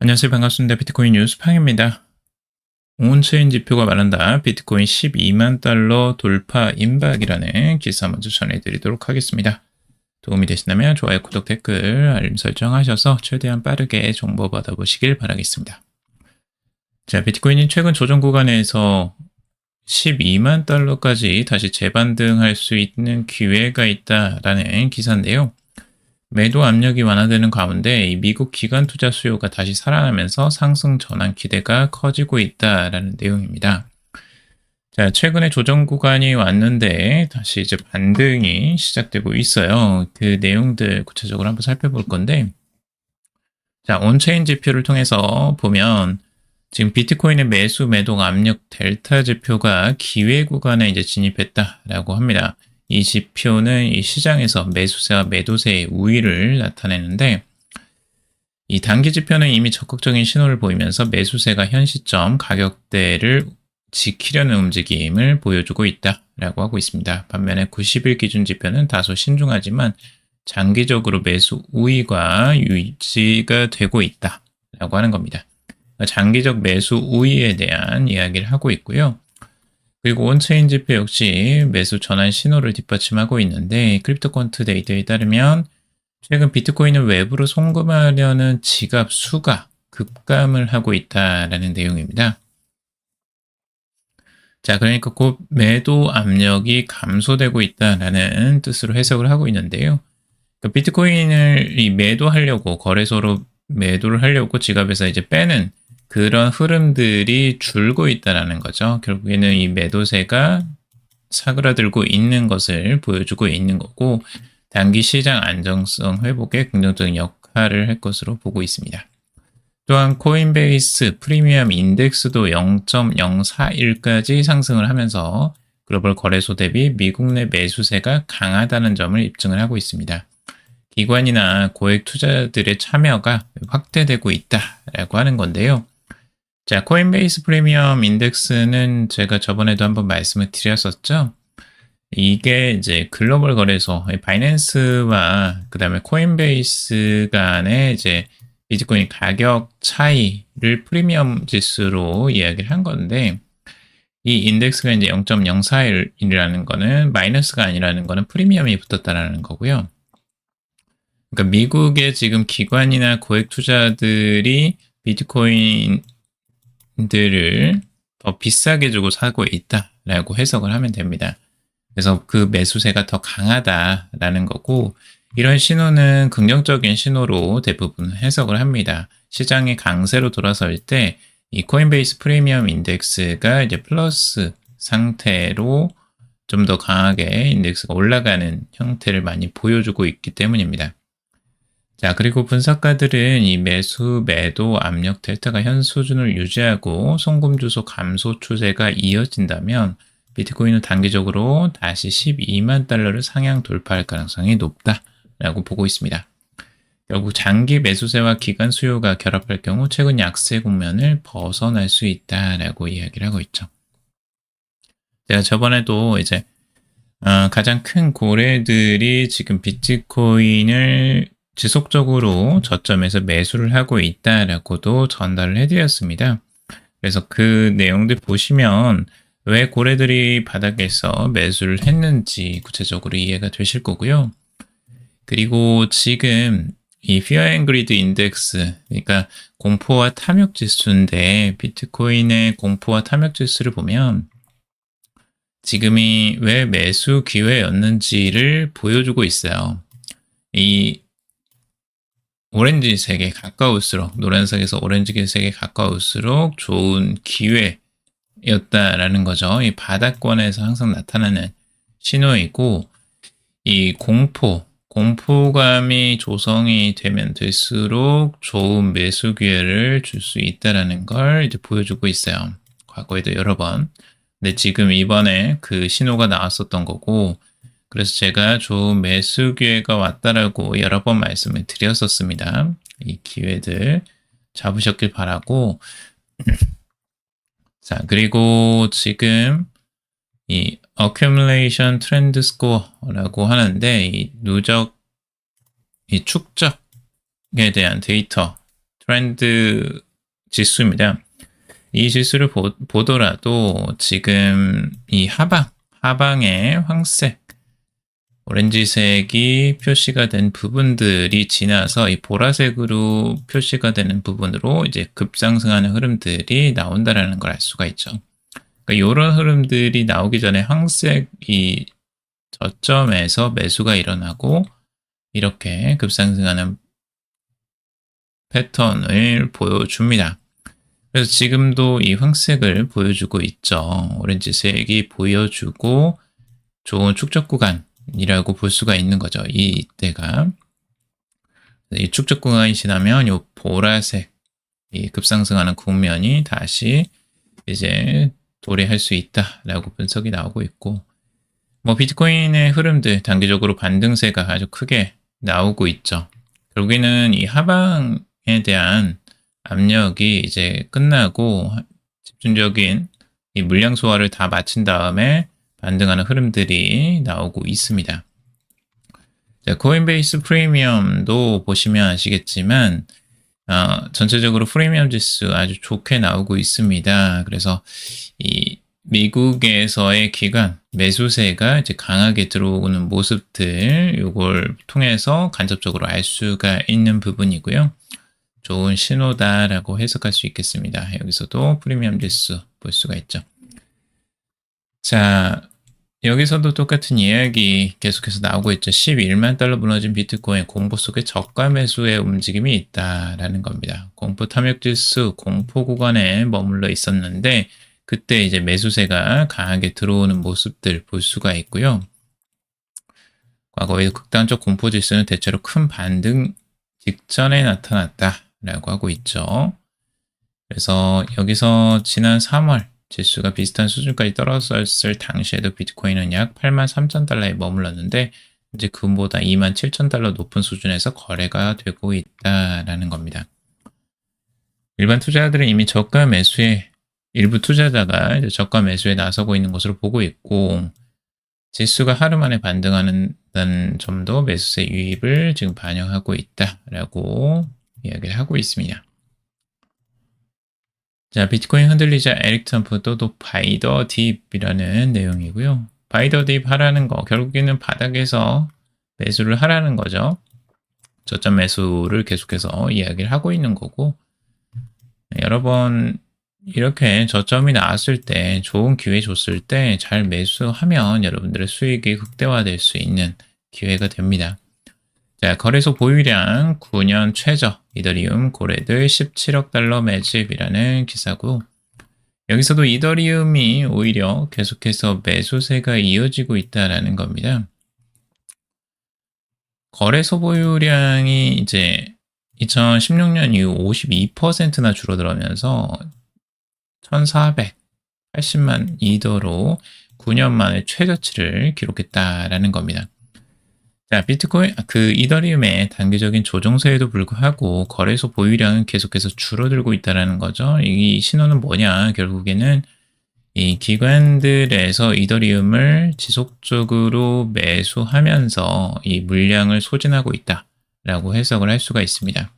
안녕하세요. 반갑습니다. 비트코인 뉴스 팡입니다. 온체인 지표가 말한다. 비트코인 12만 달러 돌파 임박이라는 기사 먼저 전해드리도록 하겠습니다. 도움이 되신다면 좋아요, 구독, 댓글, 알림 설정하셔서 최대한 빠르게 정보 받아보시길 바라겠습니다. 자, 비트코인이 최근 조정 구간에서 12만 달러까지 다시 재반등할 수 있는 기회가 있다라는 기사인데요. 매도 압력이 완화되는 가운데 이 미국 기관 투자 수요가 다시 살아나면서 상승 전환 기대가 커지고 있다라는 내용입니다. 자, 최근에 조정 구간이 왔는데 다시 이제 반등이 시작되고 있어요. 그 내용들 구체적으로 한번 살펴볼 건데, 자, 온체인 지표를 통해서 보면 지금 비트코인의 매수 매도 압력 델타 지표가 기회 구간에 이제 진입했다라고 합니다. 이 지표는 이 시장에서 매수세와 매도세의 우위를 나타내는데, 이 단기 지표는 이미 적극적인 신호를 보이면서 매수세가 현 시점 가격대를 지키려는 움직임을 보여주고 있다라고 하고 있습니다. 반면에 90일 기준 지표는 다소 신중하지만 장기적으로 매수 우위가 유지가 되고 있다라고 하는 겁니다. 장기적 매수 우위에 대한 이야기를 하고 있고요. 그리고 온체인 지표 역시 매수 전환 신호를 뒷받침하고 있는데, 크립토 퀀트 데이터에 따르면 최근 비트코인을 외부로 송금하려는 지갑 수가 급감을 하고 있다라는 내용입니다. 자, 그러니까 곧 매도 압력이 감소되고 있다라는 뜻으로 해석을 하고 있는데요. 그러니까 비트코인을 매도하려고, 거래소로 매도를 하려고 지갑에서 이제 빼는 그런 흐름들이 줄고 있다라는 거죠. 결국에는 이 매도세가 사그라들고 있는 것을 보여주고 있는 거고, 단기 시장 안정성 회복에 긍정적인 역할을 할 것으로 보고 있습니다. 또한 코인베이스 프리미엄 인덱스도 0.041까지 상승을 하면서 글로벌 거래소 대비 미국 내 매수세가 강하다는 점을 입증을 하고 있습니다. 기관이나 고액 투자들의 참여가 확대되고 있다라고 하는 건데요. 자, 코인베이스 프리미엄 인덱스는 제가 저번에도 한번 말씀을 드렸었죠. 이게 이제 글로벌 거래소, 바이낸스와 그 다음에 코인베이스 간의 이제 비트코인 가격 차이를 프리미엄 지수로 이야기를 한 건데, 이 인덱스가 이제 0.041이라는 거는 마이너스가 아니라는 거는 프리미엄이 붙었다라는 거고요. 그러니까 미국의 지금 기관이나 고액 투자들이 비트코인들을 더 비싸게 주고 사고 있다라고 해석을 하면 됩니다. 그래서 그 매수세가 더 강하다라는 거고, 이런 신호는 긍정적인 신호로 대부분 해석을 합니다. 시장이 강세로 돌아설 때 이 코인베이스 프리미엄 인덱스가 이제 플러스 상태로 좀 더 강하게 인덱스가 올라가는 형태를 많이 보여주고 있기 때문입니다. 자, 그리고 분석가들은 이 매수, 매도, 압력 델타가 현 수준을 유지하고 송금 주소 감소 추세가 이어진다면 비트코인은 단기적으로 다시 12만 달러를 상향 돌파할 가능성이 높다라고 보고 있습니다. 결국 장기 매수세와 기간 수요가 결합할 경우 최근 약세 국면을 벗어날 수 있다라고 이야기를 하고 있죠. 제가 저번에도 이제 가장 큰 고래들이 지금 비트코인을 지속적으로 저점에서 매수를 하고 있다라고도 전달을 해드렸습니다. 그래서 그 내용들 보시면 왜 고래들이 바닥에서 매수를 했는지 구체적으로 이해가 되실 거고요. 그리고 지금 이 Fear and Greed 인덱스, 그러니까 공포와 탐욕 지수인데, 비트코인의 공포와 탐욕 지수를 보면 지금이 왜 매수 기회였는지를 보여주고 있어요. 이 오렌지색에 가까울수록, 노란색에서 오렌지색에 가까울수록 좋은 기회였다라는 거죠. 이 바닥권에서 항상 나타나는 신호이고, 이 공포감이 조성이 되면 될수록 좋은 매수 기회를 줄 수 있다라는 걸 이제 보여주고 있어요. 과거에도 여러 번. 근데 지금 이번에 그 신호가 나왔었던 거고, 그래서 제가 좋은 매수 기회가 왔다라고 여러 번 말씀을 드렸었습니다. 이 기회들 잡으셨길 바라고. 자, 그리고 지금 이 accumulation trend score라고 하는데, 이 누적, 이 축적에 대한 데이터, 트렌드 지수입니다. 이 지수를 보더라도 지금 이 하방에 황색, 오렌지색이 표시가 된 부분들이 지나서 이 보라색으로 표시가 되는 부분으로 이제 급상승하는 흐름들이 나온다라는 걸 알 수가 있죠. 그러니까 이런 흐름들이 나오기 전에 황색 이 저점에서 매수가 일어나고 이렇게 급상승하는 패턴을 보여줍니다. 그래서 지금도 이 황색을 보여주고 있죠. 오렌지색이 보여주고 좋은 축적 구간이라고 볼 수가 있는 거죠. 이때가. 이 축적 구간이 지나면 이 보라색, 이 급상승하는 국면이 다시 이제 도래할 수 있다라고 분석이 나오고 있고, 뭐 비트코인의 흐름들 단기적으로 반등세가 아주 크게 나오고 있죠. 결국에는 이 하방에 대한 압력이 이제 끝나고 집중적인 이 물량 소화를 다 마친 다음에 반등하는 흐름들이 나오고 있습니다. 자, 코인베이스 프리미엄도 보시면 아시겠지만 전체적으로 프리미엄 지수 아주 좋게 나오고 있습니다. 그래서 이 미국에서의 기관 매수세가 이제 강하게 들어오는 모습들 이걸 통해서 간접적으로 알 수가 있는 부분이고요. 좋은 신호다라고 해석할 수 있겠습니다. 여기서도 프리미엄 지수 볼 수가 있죠. 자, 여기서도 똑같은 이야기 계속해서 나오고 있죠. 11만 달러 무너진 비트코인 공포 속에 저가 매수의 움직임이 있다라는 겁니다. 공포 탐욕 지수 공포 구간에 머물러 있었는데 그때 이제 매수세가 강하게 들어오는 모습들 볼 수가 있고요. 과거의 극단적 공포 지수는 대체로 큰 반등 직전에 나타났다라고 하고 있죠. 그래서 여기서 지난 3월 지수가 비슷한 수준까지 떨어졌을 당시에도 비트코인은 약 83,000달러에 머물렀는데 이제 그보다 27,000달러 높은 수준에서 거래가 되고 있다라는 겁니다. 일반 투자자들은 이미 저가 매수에 일부 투자자가 이제 저가 매수에 나서고 있는 것으로 보고 있고 지수가 하루 만에 반등하는 점도 매수세 유입을 지금 반영하고 있다라고 이야기를 하고 있습니다. 자, 비트코인 흔들리자 에릭 텀프 또도 바이 더 딥이라는 내용이고요. 바이 더 딥 하라는 거 결국에는 바닥에서 매수를 하라는 거죠. 저점 매수를 계속해서 이야기를 하고 있는 거고 여러 번 이렇게 저점이 나왔을 때 좋은 기회 줬을 때 잘 매수하면 여러분들의 수익이 극대화될 수 있는 기회가 됩니다. 자, 거래소 보유량 9년 최저 이더리움 고래들 17억 달러 매집이라는 기사고 여기서도 이더리움이 오히려 계속해서 매수세가 이어지고 있다라는 겁니다. 거래소 보유량이 이제 2016년 이후 52%나 줄어들면서 1,480만 이더로 9년 만에 최저치를 기록했다라는 겁니다. 자, 비트코인, 이더리움의 단기적인 조정세에도 불구하고 거래소 보유량은 계속해서 줄어들고 있다는 거죠. 이 신호는 뭐냐? 결국에는 이 기관들에서 이더리움을 지속적으로 매수하면서 이 물량을 소진하고 있다라고 해석을 할 수가 있습니다.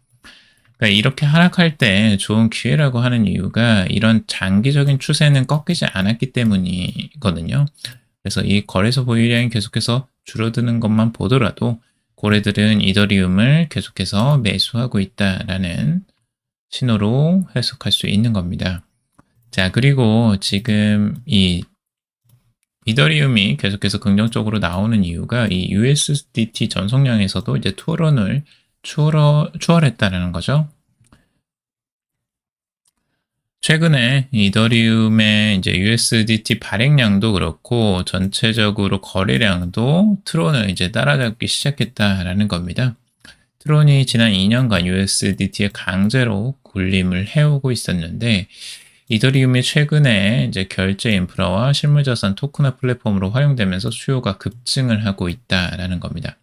그러니까 이렇게 하락할 때 좋은 기회라고 하는 이유가 이런 장기적인 추세는 꺾이지 않았기 때문이거든요. 그래서 이 거래소 보유량이 계속해서 줄어드는 것만 보더라도 고래들은 이더리움을 계속해서 매수하고 있다라는 신호로 해석할 수 있는 겁니다. 자, 그리고 지금 이 이더리움이 계속해서 긍정적으로 나오는 이유가 이 USDT 전송량에서도 이제 투혼을 추월했다는 거죠. 최근에 이더리움의 이제 USDT 발행량도 그렇고 전체적으로 거래량도 트론을 이제 따라잡기 시작했다라는 겁니다. 트론이 지난 2년간 USDT의 강제로 굴림을 해오고 있었는데 이더리움이 최근에 이제 결제 인프라와 실물자산 토큰화 플랫폼으로 활용되면서 수요가 급증을 하고 있다라는 겁니다.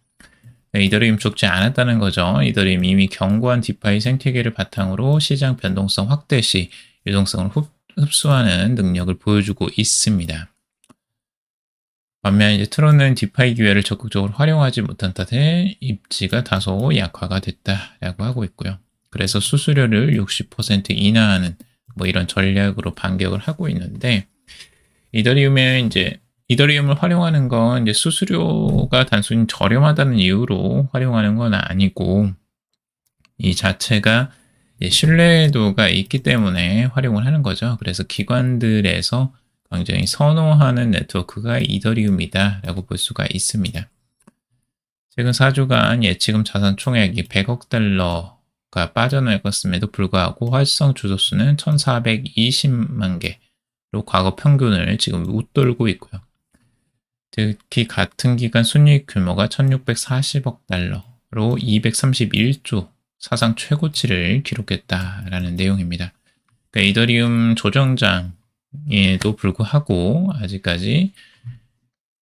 이더리움 죽지 않았다는 거죠. 이더리움 이미 견고한 디파이 생태계를 바탕으로 시장 변동성 확대 시 유동성을 흡수하는 능력을 보여주고 있습니다. 반면 이제 트론은 디파이 기회를 적극적으로 활용하지 못한 탓에 입지가 다소 약화가 됐다라고 하고 있고요. 그래서 수수료를 60% 인하하는 뭐 이런 전략으로 반격을 하고 있는데, 이더리움을 활용하는 건 이제 수수료가 단순히 저렴하다는 이유로 활용하는 건 아니고, 이 자체가 신뢰도가 있기 때문에 활용을 하는 거죠. 그래서 기관들에서 굉장히 선호하는 네트워크가 이더리움이다라고 볼 수가 있습니다. 최근 4주간 예치금 자산 총액이 100억 달러가 빠져나갔음에도 불구하고 활성 주소 수는 1,420만 개로 과거 평균을 지금 웃돌고 있고요. 특히 같은 기간 순이익 규모가 1,640억 달러로 231조 사상 최고치를 기록했다라는 내용입니다. 그러니까 이더리움 조정장에도 불구하고 아직까지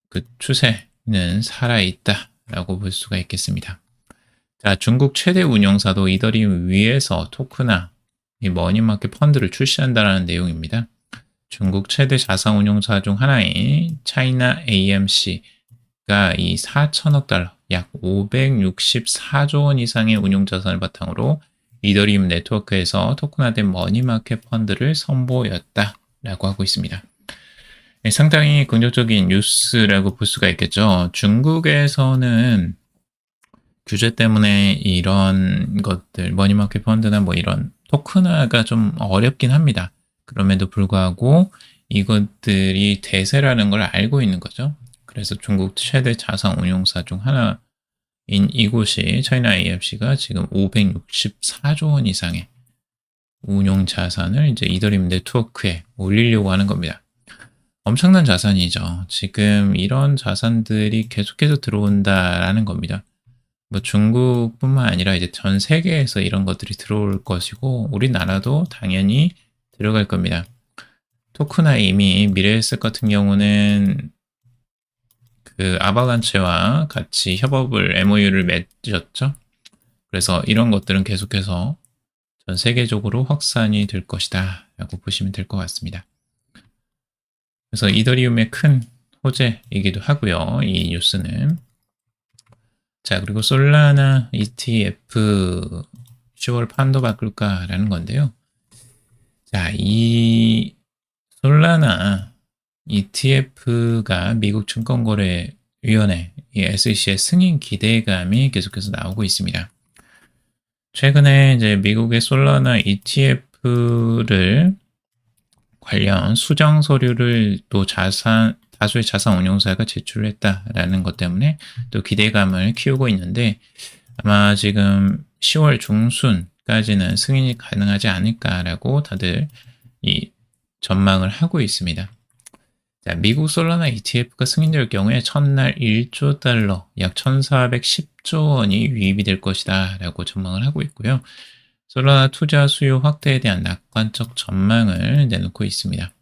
그 추세는 살아있다라고 볼 수가 있겠습니다. 자, 중국 최대 운용사도 이더리움 위에서 토크나 이 머니마켓 펀드를 출시한다라는 내용입니다. 중국 최대 자산 운용사 중 하나인 차이나 AMC가 이 4천억 달러, 약 564조 원 이상의 운용 자산을 바탕으로 이더리움 네트워크에서 토큰화된 머니마켓 펀드를 선보였다라고 하고 있습니다. 상당히 긍정적인 뉴스라고 볼 수가 있겠죠. 중국에서는 규제 때문에 이런 것들, 머니마켓 펀드나 뭐 이런 토큰화가 좀 어렵긴 합니다. 그럼에도 불구하고 이것들이 대세라는 걸 알고 있는 거죠. 그래서 중국 최대 자산 운용사 중 하나인 이곳이 차이나 AFC가 지금 564조 원 이상의 운용 자산을 이제 이더리움 네트워크에 올리려고 하는 겁니다. 엄청난 자산이죠. 지금 이런 자산들이 계속해서 들어온다라는 겁니다. 뭐 중국뿐만 아니라 이제 전 세계에서 이런 것들이 들어올 것이고 우리나라도 당연히 들어갈 겁니다. 토크나 이미 미래에셋 같은 경우는 그 아바란체와 같이 협업을 MOU를 맺었죠. 그래서 이런 것들은 계속해서 전 세계적으로 확산이 될 것이다 라고 보시면 될 것 같습니다. 그래서 이더리움의 큰 호재이기도 하고요. 이 뉴스는. 자, 그리고 솔라나 ETF 10월 판도 바꿀까라는 건데요. 자, 이 솔라나 ETF가 미국 증권거래위원회 SEC의 승인 기대감이 계속해서 나오고 있습니다. 최근에 이제 미국의 솔라나 ETF를 관련 수정 서류를 또 다수의 자산 운용사가 제출했다라는 것 때문에 또 기대감을 키우고 있는데 아마 지금 10월 중순까지는 승인이 가능하지 않을까라고 다들 이 전망을 하고 있습니다. 자, 미국 솔라나 ETF가 승인될 경우에 첫날 1조 달러, 약 1,410조 원이 유입이 될 것이다 라고 전망을 하고 있고요. 솔라나 투자 수요 확대에 대한 낙관적 전망을 내놓고 있습니다.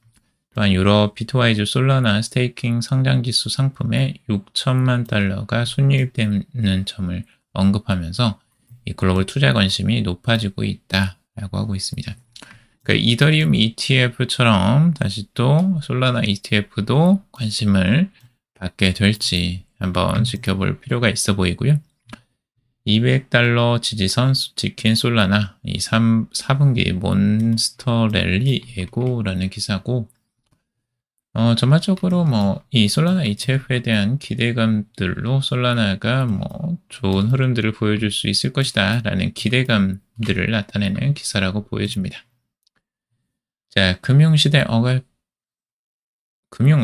또한 유럽 비트와이즈 솔라나 스테이킹 상장지수 상품에 6천만 달러가 순유입되는 점을 언급하면서 이 글로벌 투자 관심이 높아지고 있다라고 하고 있습니다. 그러니까 이더리움 ETF처럼 다시 또 솔라나 ETF도 관심을 받게 될지 한번 지켜볼 필요가 있어 보이고요. 200달러 지지선 지킨 솔라나 이 4분기 몬스터 랠리 예고라는 기사고 전반적으로 뭐 이 솔라나 ETF에 대한 기대감들로 솔라나가 뭐 좋은 흐름들을 보여줄 수 있을 것이다 라는 기대감들을 나타내는 기사라고 보여집니다. 자, 금융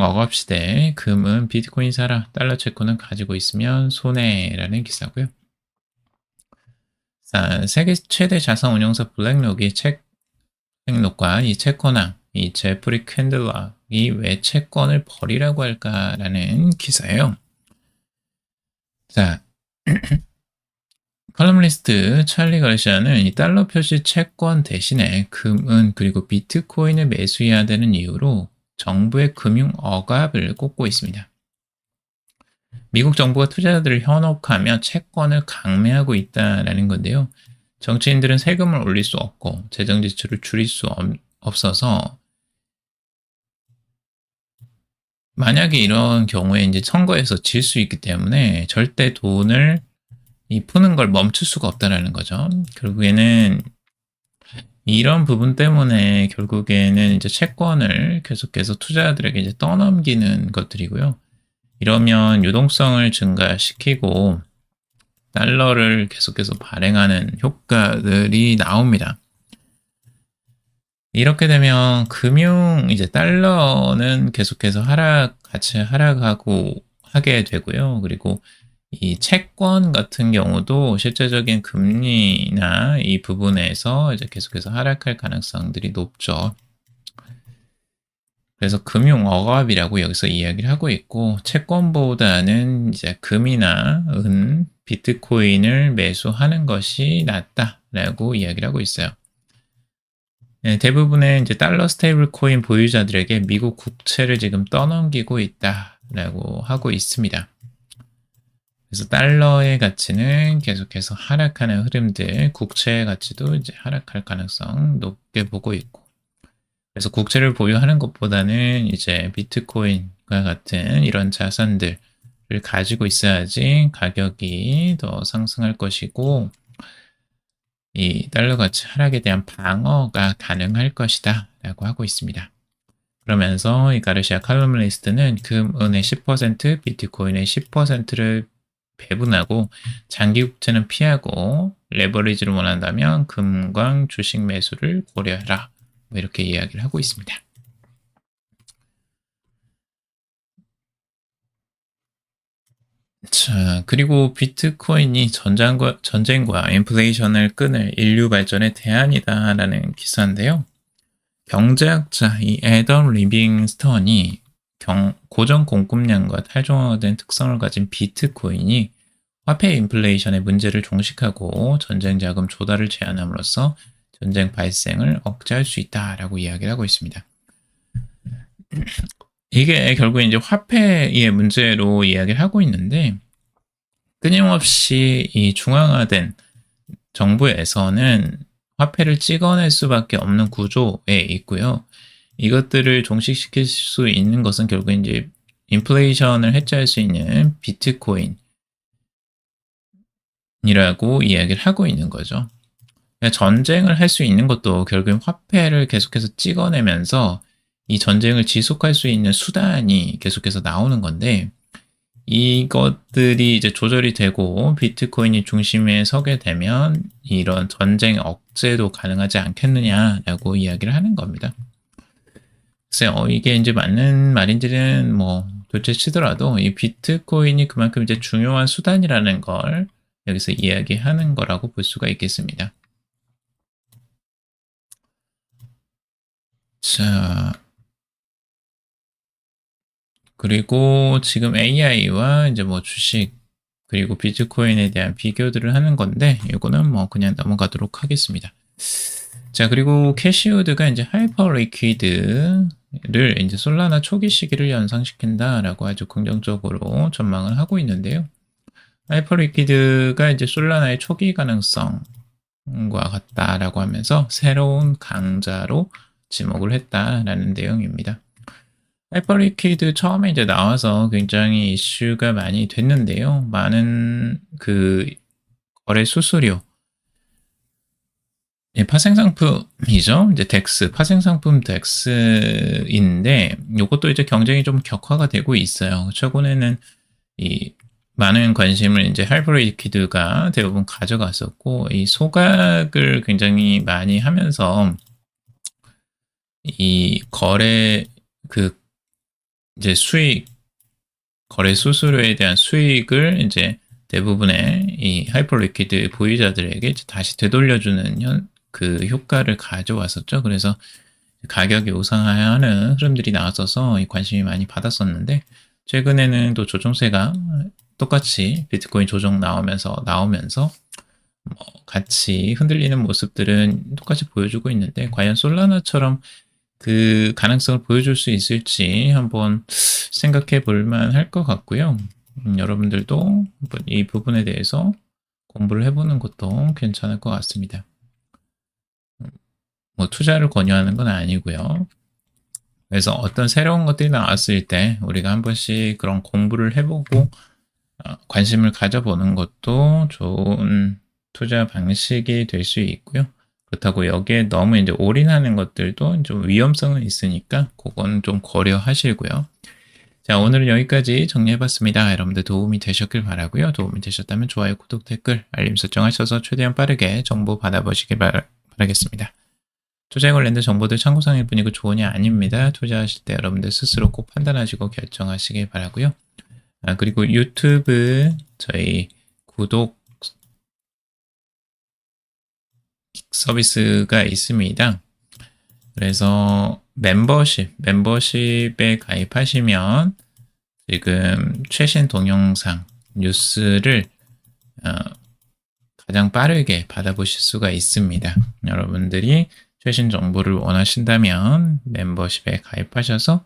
억압 시대, 금은 비트코인 사라, 달러 채권은 가지고 있으면 손해라는 기사고요. 자, 세계 최대 자산 운용사 블랙록과 이 채권왕, 이 제프리 캔들락이 왜 채권을 버리라고 할까라는 기사예요. 자, 컬럼리스트 찰리 가르시아는 이 달러 표시 채권 대신에 금은 그리고 비트코인을 매수해야 되는 이유로 정부의 금융 억압을 꼽고 있습니다. 미국 정부가 투자자들을 현혹하며 채권을 강매하고 있다는 건데요. 정치인들은 세금을 올릴 수 없고 재정 지출을 줄일 수 없어서 만약에 이런 경우에 이제 선거에서 질 수 있기 때문에 절대 돈을 이 푸는 걸 멈출 수가 없다라는 거죠. 결국에는 이런 부분 때문에 결국에는 이제 채권을 계속해서 투자자들에게 이제 떠넘기는 것들이고요. 이러면 유동성을 증가시키고 달러를 계속해서 발행하는 효과들이 나옵니다. 이렇게 되면 이제 달러는 계속해서 같이 하락하고 하게 되고요. 그리고 이 채권 같은 경우도 실제적인 금리나 이 부분에서 이제 계속해서 하락할 가능성들이 높죠. 그래서 금융 억압이라고 여기서 이야기를 하고 있고, 채권보다는 이제 금이나 은, 비트코인을 매수하는 것이 낫다라고 이야기를 하고 있어요. 네, 대부분의 이제 달러 스테이블 코인 보유자들에게 미국 국채를 지금 떠넘기고 있다라고 하고 있습니다. 그래서 달러의 가치는 계속해서 하락하는 흐름들, 국채의 가치도 이제 하락할 가능성 높게 보고 있고, 그래서 국채를 보유하는 것보다는 이제 비트코인과 같은 이런 자산들을 가지고 있어야지 가격이 더 상승할 것이고, 이 달러 가치 하락에 대한 방어가 가능할 것이다 라고 하고 있습니다. 그러면서 이 가르시아 칼럼니스트는 금, 은의 10%, 비트코인의 10%를 배분하고 장기 국채는 피하고 레버리지를 원한다면 금광 주식 매수를 고려해라. 이렇게 이야기를 하고 있습니다. 자, 그리고 비트코인이 전쟁과 인플레이션을 끊을 인류 발전의 대안이다라는 기사인데요. 경제학자 이 애덤 리빙스턴이 고정 공급량과 탈중앙화된 특성을 가진 비트코인이 화폐 인플레이션의 문제를 종식하고 전쟁 자금 조달을 제한함으로써 전쟁 발생을 억제할 수 있다라고 이야기를 하고 있습니다. 이게 결국에 이제 화폐의 문제로 이야기를 하고 있는데, 끊임없이 이 중앙화된 정부에서는 화폐를 찍어낼 수밖에 없는 구조에 있고요. 이것들을 종식시킬 수 있는 것은 결국 이제 인플레이션을 해체할 수 있는 비트코인이라고 이야기를 하고 있는 거죠. 전쟁을 할 수 있는 것도 결국엔 화폐를 계속해서 찍어내면서 이 전쟁을 지속할 수 있는 수단이 계속해서 나오는 건데, 이것들이 이제 조절이 되고 비트코인이 중심에 서게 되면 이런 전쟁 억제도 가능하지 않겠느냐라고 이야기를 하는 겁니다. 글쎄요, 이게 이제 맞는 말인지는 뭐 둘째 치더라도 이 비트코인이 그만큼 이제 중요한 수단이라는 걸 여기서 이야기하는 거라고 볼 수가 있겠습니다. 자, 그리고 지금 AI와 이제 뭐 주식 그리고 비트코인에 대한 비교들을 하는 건데, 이거는 뭐 그냥 넘어가도록 하겠습니다. 자, 그리고 캐시우드가 이제 하이퍼 리퀴드를 이제 솔라나 초기 시기를 연상시킨다라고 아주 긍정적으로 전망을 하고 있는데요. 하이퍼 리퀴드가 이제 솔라나의 초기 가능성과 같다라고 하면서 새로운 강자로 지목을 했다라는 내용입니다. 하이퍼리퀴드 처음에 이제 나와서 굉장히 이슈가 많이 됐는데요. 많은 그 거래 수수료, 파생상품이죠. 이제 덱스, 파생상품 덱스인데, 이것도 이제 경쟁이 좀 격화가 되고 있어요. 최근에는 이 많은 관심을 이제 하이퍼리퀴드가 대부분 가져갔었고, 이 소각을 굉장히 많이 하면서 이 거래 이제 거래 수수료에 대한 수익을 이제 대부분의 이 하이퍼리퀴드 보유자들에게 다시 되돌려주는 그 효과를 가져왔었죠. 그래서 가격이 우상하는 흐름들이 나왔어서 관심이 많이 받았었는데, 최근에는 또 조정세가 똑같이 비트코인 조정 나오면서 뭐 같이 흔들리는 모습들은 똑같이 보여주고 있는데, 과연 솔라나처럼 그 가능성을 보여줄 수 있을지 한번 생각해 볼 만할 것 같고요. 여러분들도 이 부분에 대해서 공부를 해보는 것도 괜찮을 것 같습니다. 뭐 투자를 권유하는 건 아니고요. 그래서 어떤 새로운 것들이 나왔을 때 우리가 한 번씩 그런 공부를 해보고 관심을 가져보는 것도 좋은 투자 방식이 될 수 있고요. 그렇다고 여기에 너무 이제 올인하는 것들도 좀 위험성은 있으니까 그건 좀 고려하시고요. 자, 오늘은 여기까지 정리해봤습니다. 여러분들 도움이 되셨길 바라고요. 도움이 되셨다면 좋아요, 구독, 댓글, 알림 설정하셔서 최대한 빠르게 정보 받아보시길 바라겠습니다. 투자에 관련된 정보들 참고사항일 뿐이고 조언이 아닙니다. 투자하실 때 여러분들 스스로 꼭 판단하시고 결정하시길 바라고요. 그리고 유튜브 저희 구독 서비스가 있습니다. 그래서 멤버십에 가입하시면 지금 최신 동영상, 뉴스를 가장 빠르게 받아보실 수가 있습니다. 여러분들이 최신 정보를 원하신다면 멤버십에 가입하셔서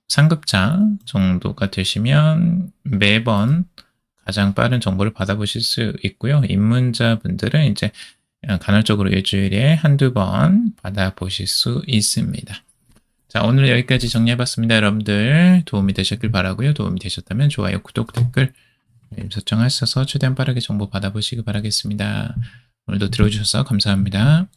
상급자 정도가 되시면 매번 가장 빠른 정보를 받아보실 수 있고요. 입문자분들은 이제 간헐적으로 일주일에 한두 번 받아보실 수 있습니다. 자, 오늘 여기까지 정리해봤습니다. 여러분들 도움이 되셨길 바라고요. 도움이 되셨다면 좋아요, 구독, 댓글, 알림 설정하셔서 최대한 빠르게 정보 받아보시기 바라겠습니다. 오늘도 들어주셔서 감사합니다.